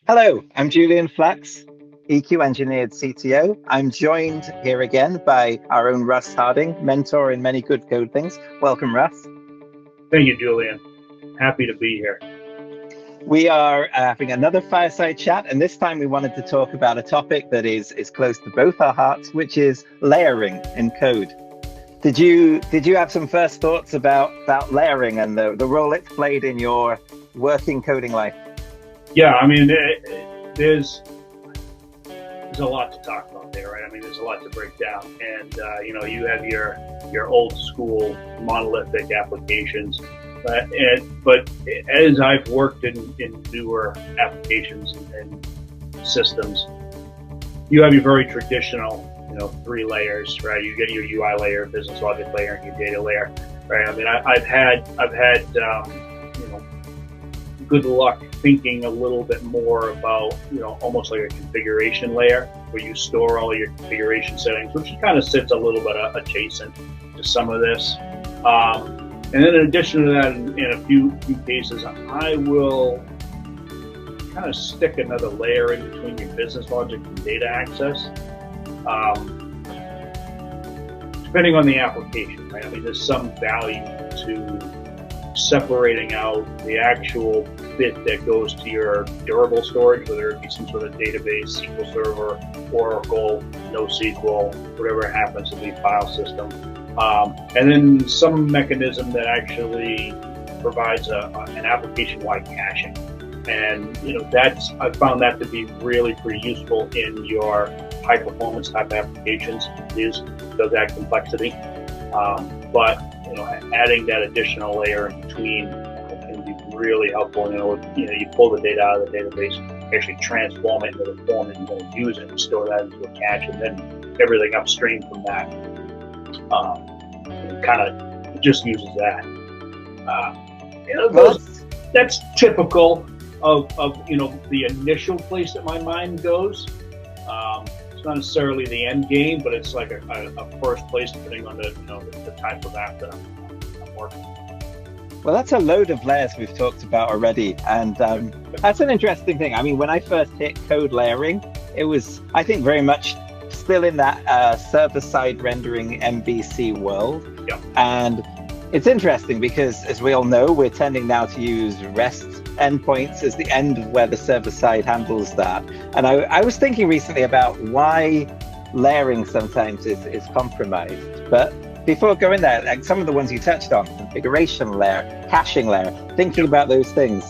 Hello, I'm Julian Flaks, EQengineered CTO. I'm joined here again by our own Russ Harding, mentor in many good code things. Welcome, Russ. Thank you, Julian. Happy to be here. We are having another fireside chat, and this time we wanted to talk about a topic that is close to both our hearts, which is layering in code. Did you have some first thoughts about layering and the role it's played in your working coding life? Yeah, I mean, there's a lot to talk about there, right? I mean, there's a lot to break down, and you have your old school monolithic applications, but as I've worked in newer applications and systems, you have your very traditional, 3 layers, right? You get your UI layer, business logic layer, and your data layer, right? I mean, I've had good luck thinking a little bit more about, almost like a configuration layer where you store all your configuration settings, which kind of sits a little bit adjacent to some of this. And then in addition to that, in a few cases, I will kind of stick another layer in between your business logic and data access, depending on the application, right? I mean, there's some value to separating out the actual bit that goes to your durable storage, whether it be some sort of database, SQL Server, Oracle, NoSQL, whatever it happens to be, file system. And then some mechanism that actually provides an application-wide caching. And, I found that to be really pretty useful in your high-performance type applications. Does add complexity. But adding that additional layer in between can be really helpful. You pull the data out of the database, actually transform it into the form that you want to use it, and store that into a cache, and then everything upstream from that kind of just uses that. That's typical of the initial place that my mind goes. It's not necessarily the end game, but it's like a first place depending on the type of app that I'm working on. Well, that's a load of layers we've talked about already, and that's an interesting thing. I mean, when I first hit code layering, it was, I think, very much still in that server-side rendering MVC world. Yep. And it's interesting because, as we all know, we're tending now to use REST endpoints as the end of where the server side handles that. And I was thinking recently about why layering sometimes is compromised. But before going there, like some of the ones you touched on, configuration layer, caching layer, thinking about those things.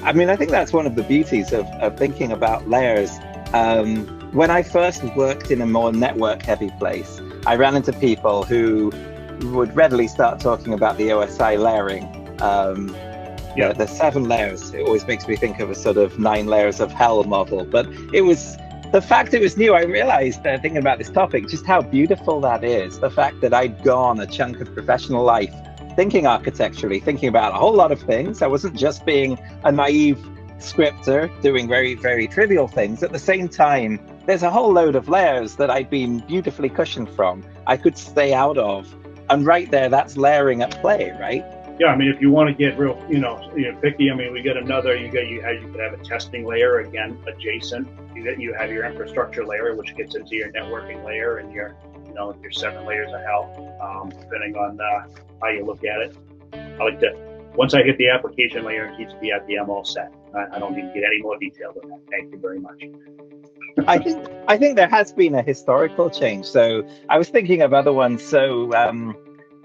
I mean, I think that's one of the beauties of thinking about layers. When I first worked in a more network heavy place, I ran into people who would readily start talking about the OSI layering. The 7 layers. It always makes me think of a sort of 9 layers of hell model. But it was the fact it was new. I realized, thinking about this topic, just how beautiful that is. The fact that I'd gone a chunk of professional life thinking architecturally, thinking about a whole lot of things. I wasn't just being a naive scripter doing very, very trivial things. At the same time, there's a whole load of layers that I'd been beautifully cushioned from. I could stay out of. And right there, that's layering at play, right? Yeah, I mean, if you want to get real, picky, I mean, we get another. You could have a testing layer again adjacent. You have your infrastructure layer, which gets into your networking layer and your 7 layers of hell, depending on how you look at it. I like to, once I hit the application layer and TCP/IP, I'm all set. I don't need to get any more detail than that. Thank you very much. I think there has been a historical change. So I was thinking of other ones. So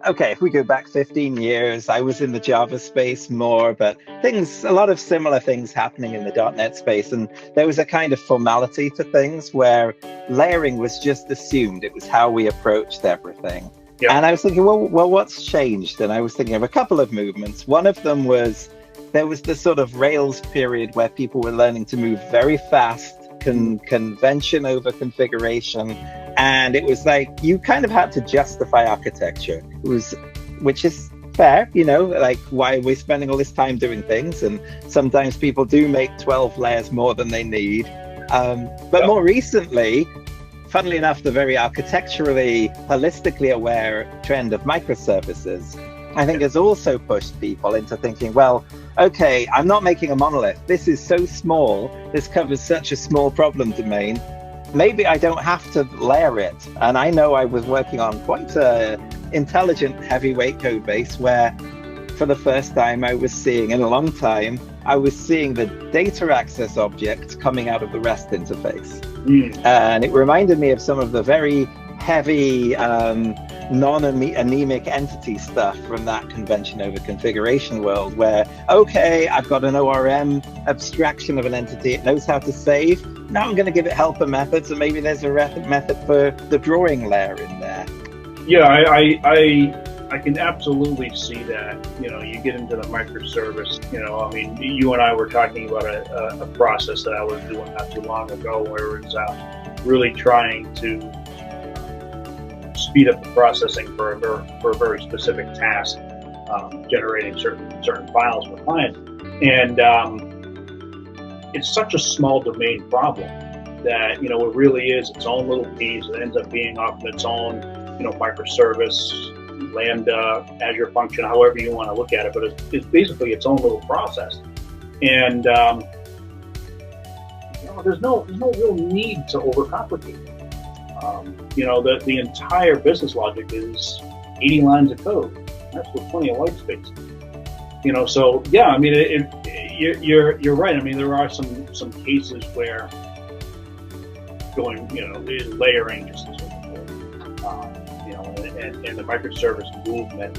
okay, if we go back 15 years, I was in the Java space more, but a lot of similar things happening in the .NET space. And there was a kind of formality to things where layering was just assumed. It was how we approached everything. Yep. And I was thinking, well, what's changed? And I was thinking of a couple of movements. One of them was, there was this sort of Rails period where people were learning to move very fast, convention over configuration. And it was like, you kind of had to justify architecture. Which is fair, like, why are we spending all this time doing things? And sometimes people do make 12 layers more than they need. But more recently, funnily enough, the very architecturally, holistically aware trend of microservices I think has also pushed people into thinking, well, okay, I'm not making a monolith. This is so small. This covers such a small problem domain. Maybe I don't have to layer it. And I know I was working on quite a intelligent, heavyweight code base where for the first time I was seeing, in a long time, I was seeing the data access object coming out of the REST interface. And it reminded me of some of the very heavy, non-anemic entity stuff from that convention over configuration world where, okay, I've got an ORM abstraction of an entity, it knows how to save. Now I'm going to give it helper methods, and maybe there's a method for the drawing layer in there. Yeah, I can absolutely see that. You know, you get into the microservice, you know, I mean, you and I were talking about a process that I was doing not too long ago where it was really trying to speed up the processing for a very specific task, generating certain files for clients. And it's such a small domain problem that, you know, it really is its own little piece. It ends up being often its own, you know, microservice, Lambda, Azure function, however you want to look at it, but it's basically its own little process. And you know, there's no real need to overcomplicate it. You know, the entire business logic is 80 lines of code. That's with plenty of white space. You know, so yeah, I mean, you're right. I mean, there are some cases where going, you know, layering just isn't important. You know, and the microservice movement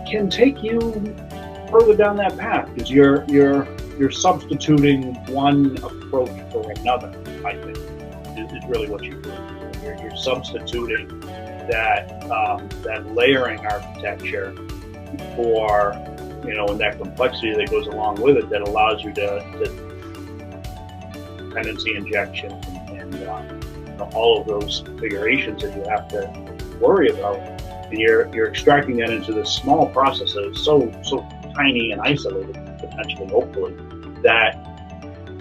can take you further down that path because you're substituting one approach for another. I think is really what you're doing. You're substituting that layering architecture for, you know, and that complexity that goes along with it that allows you to dependency injection and you know, all of those configurations that you have to worry about. And you're extracting that into this small process that is so tiny and isolated, potentially, hopefully, that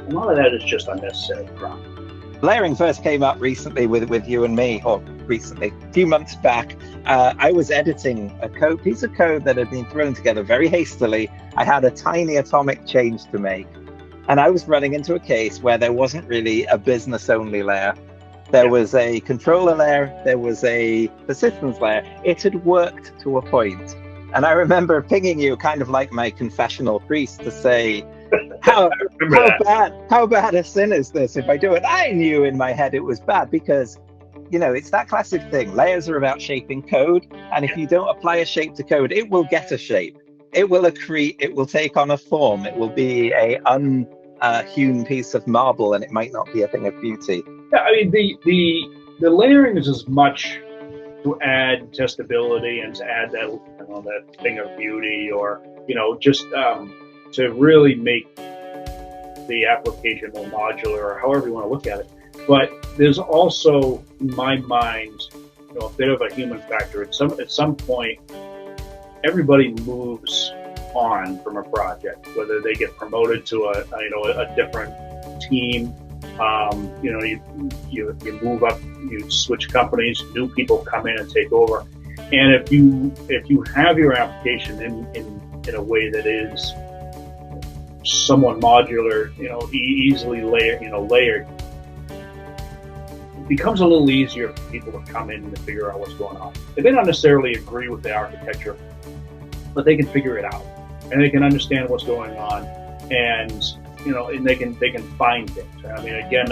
a lot of that is just unnecessary crap. Layering first came up recently with you and me, or recently, a few months back. I was editing a piece of code that had been thrown together very hastily. I had a tiny atomic change to make, and I was running into a case where there wasn't really a business-only layer. There was a controller layer, there was a persistence layer. It had worked to a point. And I remember pinging you kind of like my confessional priest to say, how bad a sin is this if I do it? I knew in my head it was bad because, you know, it's that classic thing. Layers are about shaping code. And if you don't apply a shape to code, it will get a shape. It will accrete, it will take on a form. It will be a unhewn piece of marble, and it might not be a thing of beauty. Yeah, I mean, the layering is as much to add testability and to add that, you know, that thing of beauty, or, you know, just to really make the application more modular, or however you want to look at it. But there's also, in my mind, you know, a bit of a human factor. At some point, everybody moves on from a project, whether they get promoted to a different team. You know, you move up, you switch companies, new people come in and take over. And if you have your application in a way that is somewhat modular, you know, easily layered, it becomes a little easier for people to come in and figure out what's going on. They may not necessarily agree with the architecture, but they can figure it out, and they can understand what's going on, and, you know, and they can find things. I mean, again,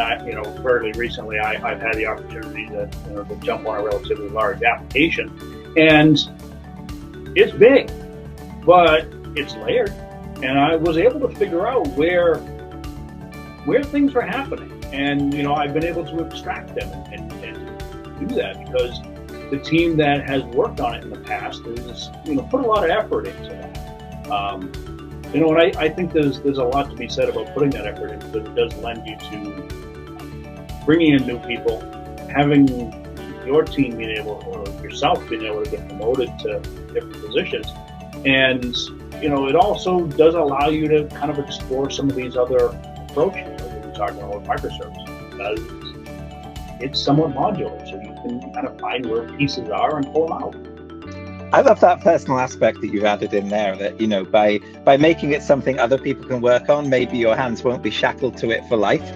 fairly recently, I've had the opportunity to jump on a relatively large application, and it's big, but it's layered, and I was able to figure out where things were happening, and, you know, I've been able to extract them and do that because the team that has worked on it in the past has, you know, put a lot of effort into that. You know, and I think there's a lot to be said about putting that effort in, because it does lend you to bringing in new people, having your team being able, or yourself being able to get promoted to different positions. And, you know, it also does allow you to kind of explore some of these other approaches, like we were talking about microservices, because it's somewhat modular. So you and kind of find where pieces are and pull them out. I love that personal aspect that you've added in there, that, you know, by making it something other people can work on, maybe your hands won't be shackled to it for life.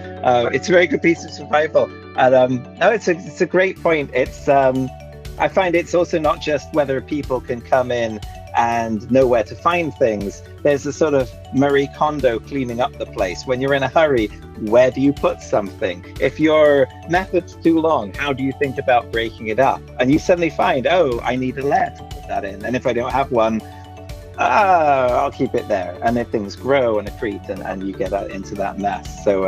It's a very good piece of survival. And no, it's a great point. It's I find it's also not just whether people can come in and know where to find things. There's a sort of Marie Kondo cleaning up the place. When you're in a hurry, where do you put something? If your method's too long, how do you think about breaking it up? And you suddenly find, oh, I need a layer to put that in. And if I don't have one, I'll keep it there. And if things grow and accrete and you get into that mess. So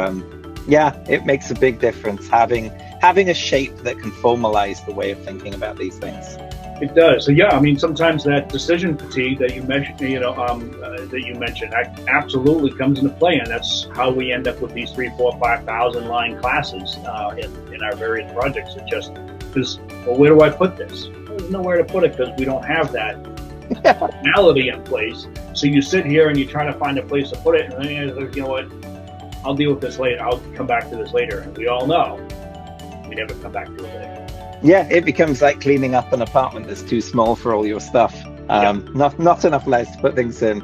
yeah, it makes a big difference having a shape that can formalize the way of thinking about these things. It does. So yeah, I mean, sometimes that decision fatigue that you mentioned, that absolutely comes into play, and that's how we end up with these 3,000, 4,000, 5,000 line classes in our various projects. It just is, well, where do I put this? There's nowhere to put it because we don't have that functionality in place. So you sit here and you try to find a place to put it, and then you know what? I'll deal with this later. I'll come back to this later, and we all know we never come back to it later. Yeah, it becomes like cleaning up an apartment that's too small for all your stuff. Not enough layers to put things in.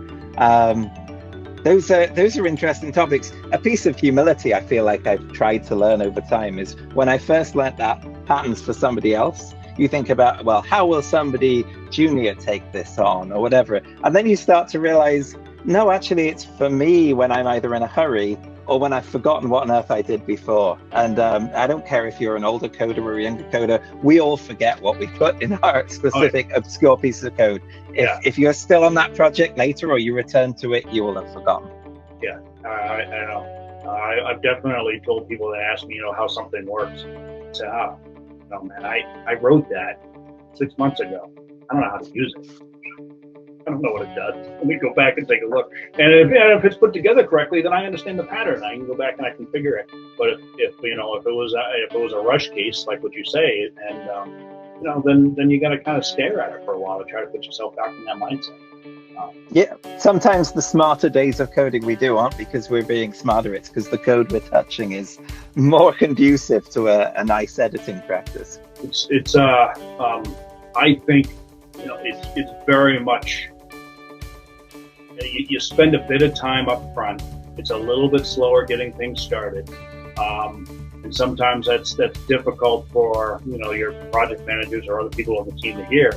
Those are interesting topics. A piece of humility I feel like I've tried to learn over time is when I first learned that patterns for somebody else, you think about, well, how will somebody junior take this on or whatever? And then you start to realize, no, actually, it's for me when I'm either in a hurry or when I've forgotten what on earth I did before. And I don't care if you're an older coder or a younger coder, we all forget what we put in our specific obscure piece of code. If you're still on that project later or you return to it, you will have forgotten. Yeah, I know. I've definitely told people that ask me, how something works. I say, man, I wrote that 6 months ago. I don't know how to use it. I don't know what it does. Let me go back and take a look. And if it's put together correctly, then I understand the pattern. I can go back and I configure it. But if it was a rush case, like what you say, and then you got to kind of stare at it for a while to try to put yourself back in that mindset. Yeah, sometimes the smarter days of coding we do aren't because we're being smarter. It's because the code we're touching is more conducive to a nice editing practice. I think it's very much. You spend a bit of time up front. It's a little bit slower getting things started, and sometimes that's difficult for your project managers or other people on the team to hear.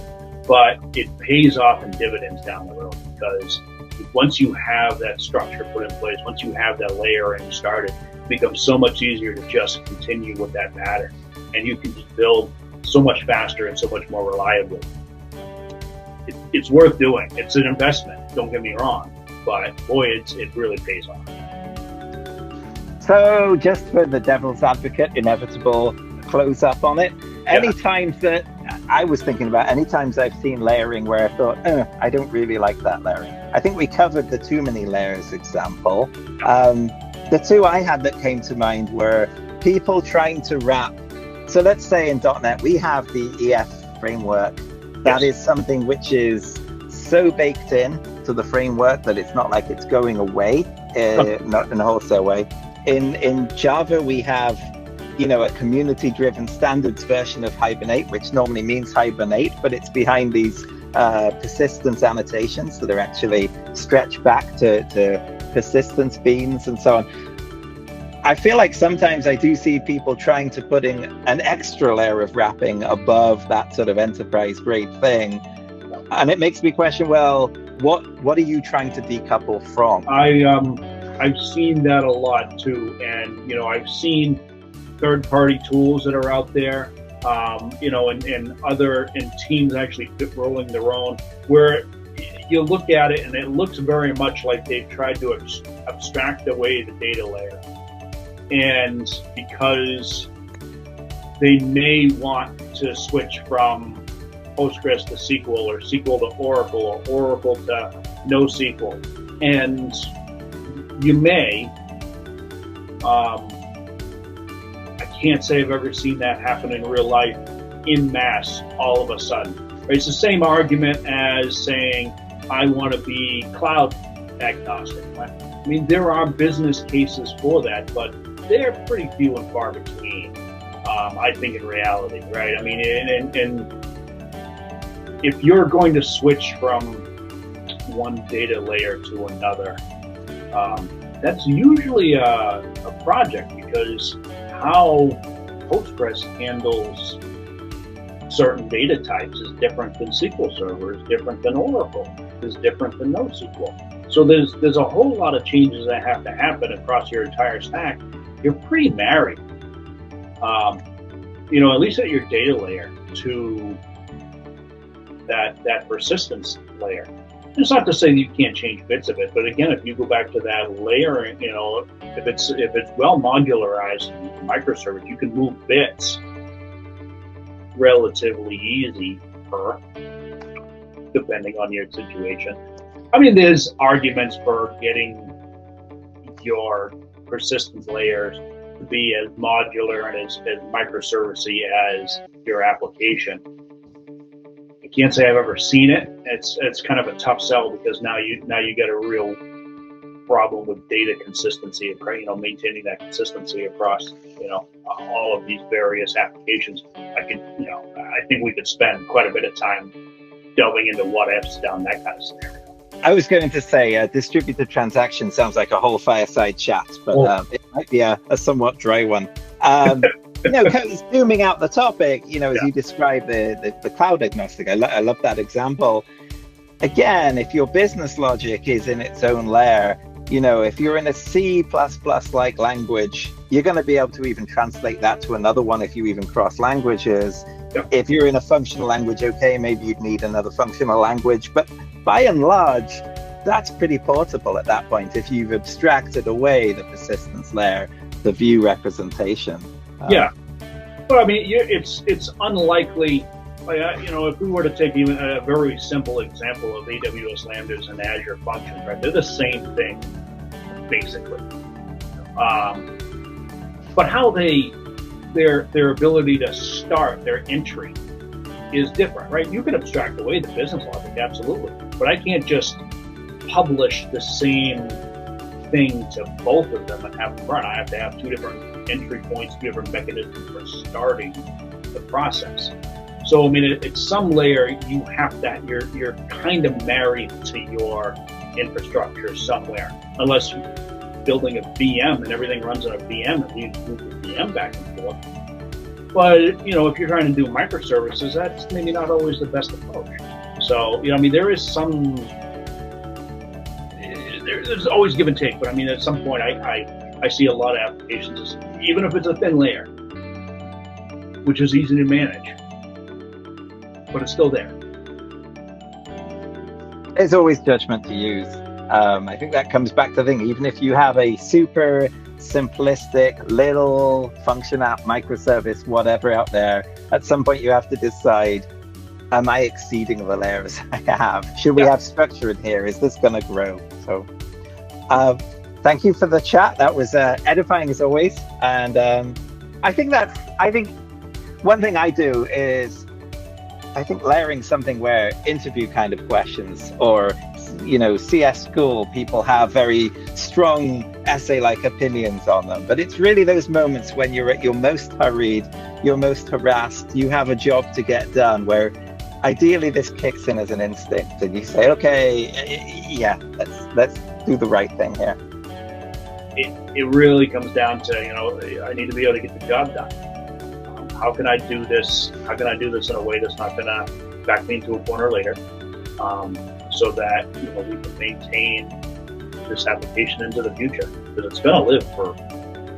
But it pays off in dividends down the road, because once you have that structure put in place, once you have that layering started, it becomes so much easier to just continue with that pattern, and you can just build so much faster and so much more reliably. It's worth doing. It's an investment, don't get me wrong, but boy, it really pays off. So just for the devil's advocate, inevitable close up on it, any times that I was thinking about, any times I've seen layering where I thought, I don't really like that layering. I think we covered the too many layers example. The two I had that came to mind were people trying to wrap. So let's say in .NET, we have the EF framework. That is something which is so baked in to the framework that it's not like it's going away, not in a wholesale way. In Java, we have, a community-driven standards version of Hibernate, which normally means Hibernate, but it's behind these persistence annotations that are actually stretched back to persistence beans and so on. I feel like sometimes I do see people trying to put in an extra layer of wrapping above that sort of enterprise grade thing. And it makes me question, well, what are you trying to decouple from? I've seen that a lot too. And, I've seen third-party tools that are out there, and teams actually rolling their own, where you look at it and it looks very much like they've tried to abstract away the data layer. And because they may want to switch from Postgres to SQL, or SQL to Oracle, or Oracle to NoSQL, and you may, I can't say I've ever seen that happen in real life in mass all of a sudden. Right? It's the same argument as saying, I want to be cloud agnostic. Right? I mean, there are business cases for that, but they're pretty few and far between. I think in reality, right? I mean, and if you're going to switch from one data layer to another, that's usually a project, because how Postgres handles certain data types is different than SQL Server, is different than Oracle, is different than NoSQL. So there's a whole lot of changes that have to happen across your entire stack. You're pretty married, at least at your data layer, to that persistence layer. It's not to say that you can't change bits of it, but again, if you go back to that layer, if it's well modularized in microservice, you can move bits relatively easy, depending on your situation. I mean, there's arguments for getting your persistence layers to be as modular and as microservicey as your application. I can't say I've ever seen it. It's kind of a tough sell, because now you get a real problem with data consistency, maintaining that consistency across all of these various applications. I think we could spend quite a bit of time delving into what ifs down that kind of scenario. I was going to say distributed transaction sounds like a whole fireside chat, but it might be a somewhat dry one. Zooming out the topic, as you describe the cloud agnostic, I love that example. Again, if your business logic is in its own layer, if you're in a C++ like language, you're going to be able to even translate that to another one if you even cross languages. Yep. If you're in a functional language, okay, maybe you'd need another functional language. But by and large, that's pretty portable at that point if you've abstracted away the persistence layer, the view representation. Yeah. But I mean, it's unlikely. If we were to take even a very simple example of AWS Lambdas and Azure functions, right? They're the same thing, basically. But how their ability to start their entry is different, right? You can abstract away the business logic, absolutely, but I can't just publish the same thing to both of them and have them run. I have to have two different entry points, two different mechanisms for starting the process. So, I mean, at some layer, you have that. You're kind of married to your infrastructure somewhere, unless you're building a VM and everything runs on a VM and you move the VM back and forth. But, if you're trying to do microservices, that's maybe not always the best approach. So, there is there's always give and take. But, I mean, at some point, I see a lot of applications, even if it's a thin layer, which is easy to manage, but it's still there. There's always judgment to use. I think that comes back to the thing, even if you have a super simplistic little function app, microservice, whatever out there, at some point you have to decide, am I exceeding the layers I have? Should we have structure in here? Is this going to grow? So thank you for the chat. That was edifying as always. And I think one thing I do is, I think layering something where interview kind of questions or, CS school, people have very strong essay-like opinions on them. But it's really those moments when you're at your most hurried, you're most harassed, you have a job to get done, where ideally this kicks in as an instinct and you say, okay, yeah, let's do the right thing here. It really comes down to, I need to be able to get the job done. How can I do this? How can I do this in a way that's not going to back me into a corner later, so that we can maintain this application into the future? Because it's going to live for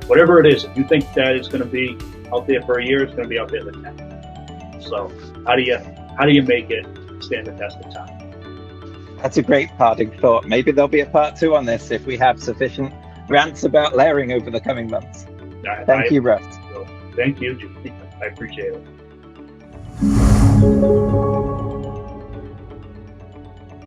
whatever it is. If you think that it's going to be out there for a year, it's going to be out there for 10. So how do you make it stand the test of time? That's a great parting thought. Maybe there'll be a part 2 on this if we have sufficient rants about layering over the coming months. Thank you, Russ. Thank you, Julian. I appreciate it.